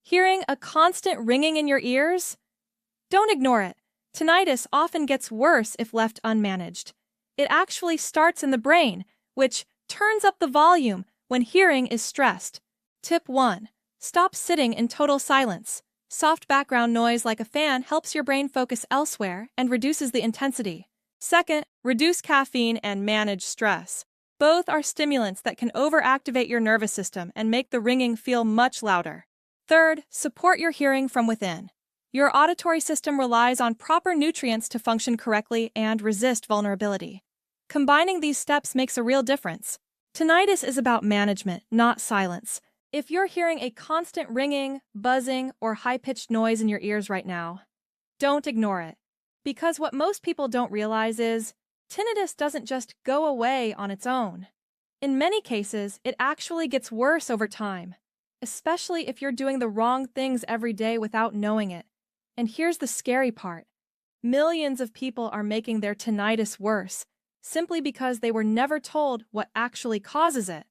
Hearing a constant ringing in your ears? Don't ignore it. Tinnitus often gets worse if left unmanaged. It actually starts in the brain, which turns up the volume when hearing is stressed. Tip 1. Stop sitting in total silence. Soft background noise like a fan helps your brain focus elsewhere and reduces the intensity. Second, reduce caffeine and manage stress. Both are stimulants that can overactivate your nervous system and make the ringing feel much louder. Third, support your hearing from within. Your auditory system relies on proper nutrients to function correctly and resist vulnerability. Combining these steps makes a real difference. Tinnitus is about management, not silence. If you're hearing a constant ringing, buzzing, or high-pitched noise in your ears right now, don't ignore it. Because what most people don't realize is, tinnitus doesn't just go away on its own. In many cases, it actually gets worse over time, especially if you're doing the wrong things every day without knowing it. And here's the scary part. Millions of people are making their tinnitus worse, simply because they were never told what actually causes it.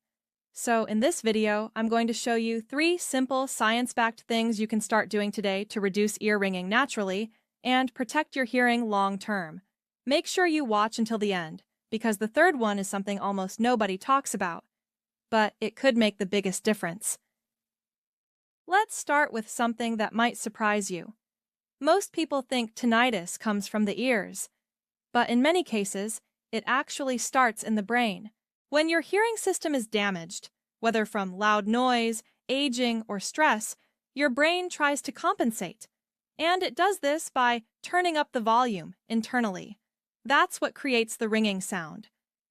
So in this video, I'm going to show you 3 simple science-backed things you can start doing today to reduce ear ringing naturally and protect your hearing long-term. Make sure you watch until the end, because the third one is something almost nobody talks about, but it could make the biggest difference. Let's start with something that might surprise you. Most people think tinnitus comes from the ears, but in many cases, it actually starts in the brain. When your hearing system is damaged, whether from loud noise, aging, or stress, your brain tries to compensate. And it does this by turning up the volume internally. That's what creates the ringing sound.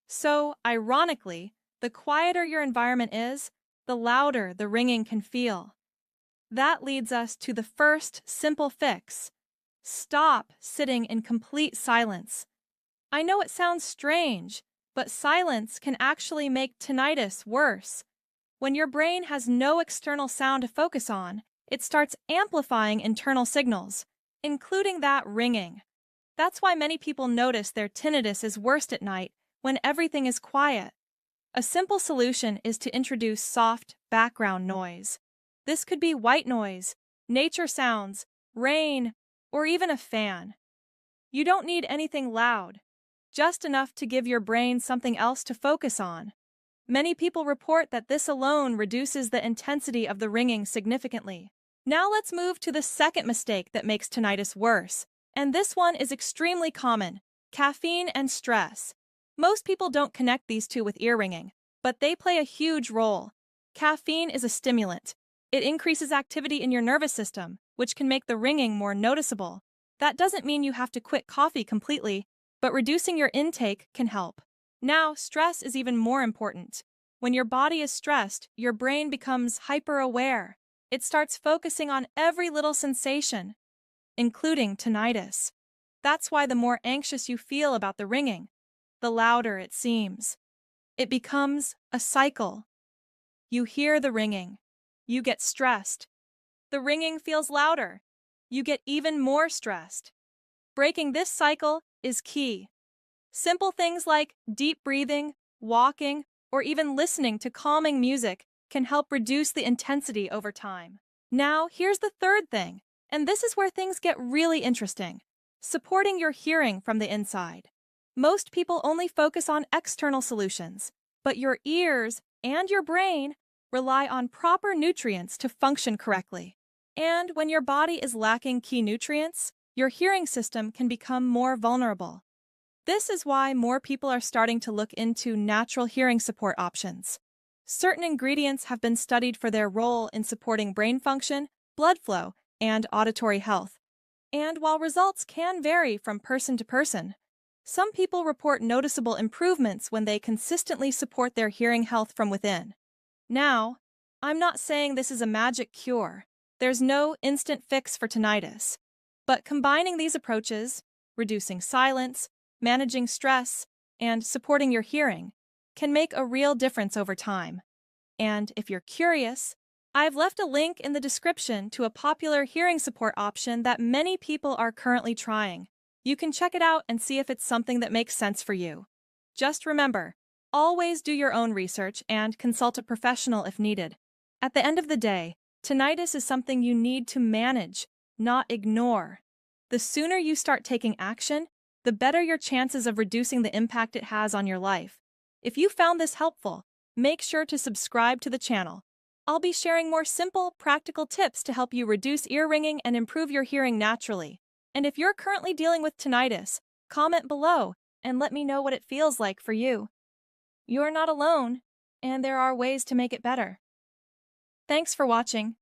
So, ironically, the quieter your environment is, the louder the ringing can feel. That leads us to the first simple fix. Stop sitting in complete silence. I know it sounds strange, but silence can actually make tinnitus worse. When your brain has no external sound to focus on, it starts amplifying internal signals, including that ringing. That's why many people notice their tinnitus is worst at night when everything is quiet. A simple solution is to introduce soft background noise. This could be white noise, nature sounds, rain, or even a fan. You don't need anything loud, just enough to give your brain something else to focus on. Many people report that this alone reduces the intensity of the ringing significantly. Now let's move to the second mistake that makes tinnitus worse, and this one is extremely common: caffeine and stress. Most people don't connect these two with ear ringing, but they play a huge role. Caffeine is a stimulant. It increases activity in your nervous system, which can make the ringing more noticeable. That doesn't mean you have to quit coffee completely, but reducing your intake can help. Now, stress is even more important. When your body is stressed, your brain becomes hyper-aware. It starts focusing on every little sensation, including tinnitus. That's why the more anxious you feel about the ringing, the louder it seems. It becomes a cycle. You hear the ringing. You get stressed. The ringing feels louder. You get even more stressed. Breaking this cycle is key. Simple things like deep breathing, walking, or even listening to calming music can help reduce the intensity over time. Now, here's the third thing, and this is where things get really interesting: supporting your hearing from the inside. Most people only focus on external solutions, but your ears and your brain rely on proper nutrients to function correctly. And when your body is lacking key nutrients, your hearing system can become more vulnerable. This is why more people are starting to look into natural hearing support options. Certain ingredients have been studied for their role in supporting brain function, blood flow, and auditory health. And while results can vary from person to person, some people report noticeable improvements when they consistently support their hearing health from within. Now, I'm not saying this is a magic cure. There's no instant fix for tinnitus. But combining these approaches, reducing silence, managing stress, and supporting your hearing, can make a real difference over time. And if you're curious, I've left a link in the description to a popular hearing support option that many people are currently trying. You can check it out and see if it's something that makes sense for you. Just remember, always do your own research and consult a professional if needed. At the end of the day, Tinnitus is something you need to manage, not ignore. The sooner you start taking action, the better your chances of reducing the impact it has on your life. If you found this helpful, make sure to subscribe to the channel. I'll be sharing more simple, practical tips to help you reduce ear ringing and improve your hearing naturally. And if you're currently dealing with tinnitus, comment below and let me know what it feels like for you. You're not alone, and there are ways to make it better. Thanks for watching.